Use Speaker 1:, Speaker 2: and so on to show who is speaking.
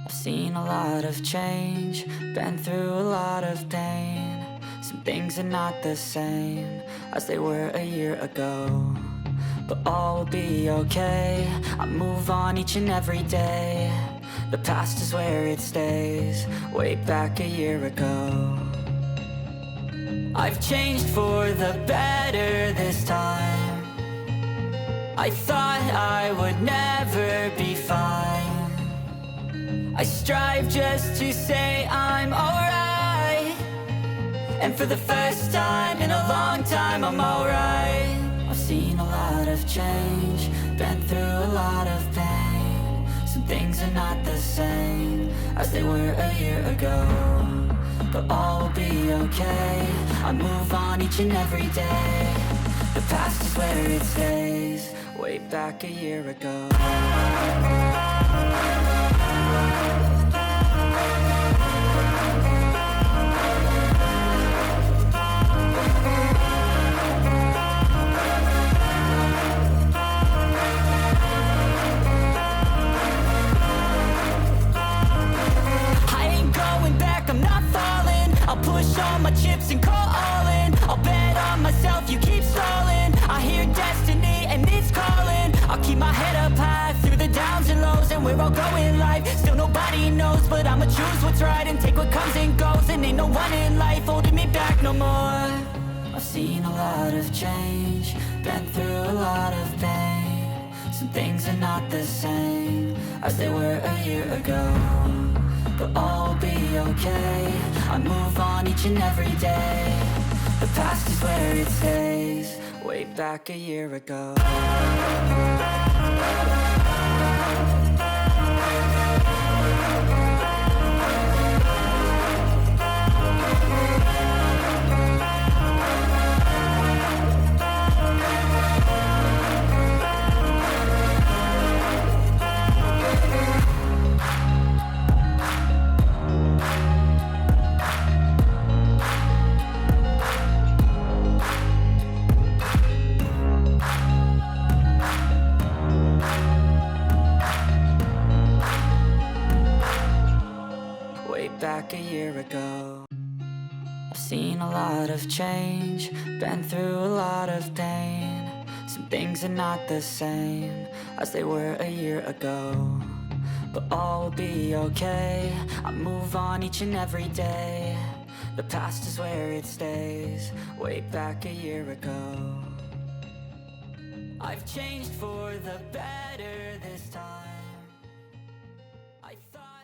Speaker 1: I've seen a lot of change, been through a lot of pain. Some things are not the same as they were a year ago, but all will be okay. I move on each and every day. The past is where it stays, way back a year ago. I've changed for the better this time. I thought I would never be fine. I strive just to say I'm alright, and for the first time in a long time I'm alright. I've seen a lot of change, been through a lot of pain. Some things are not the same as they were a year ago, but all will be okay. I move on each and every day. The past is where it stays, way back a year ago. I'll push all my chips and call all in. I'll bet on myself, you keep stalling. I hear destiny and it's calling. I'll keep my head up high through the downs and lows, and where I'll go in life, still nobody knows. But I'ma choose what's right and take what comes and goes, and ain't no one in life holding me back no more. I've seen a lot of change, been through a lot of pain. Some things are not the same as they were a year ago, but all will be okay. I move on each and every day. The past is where it stays, way back a year ago. Back a year ago. I've seen a lot of change, been through a lot of pain. Some things are not the same as they were a year ago, but all will be okay. I move on each and every day. The past is where it stays, way back a year ago. I've changed for the better this time. I thought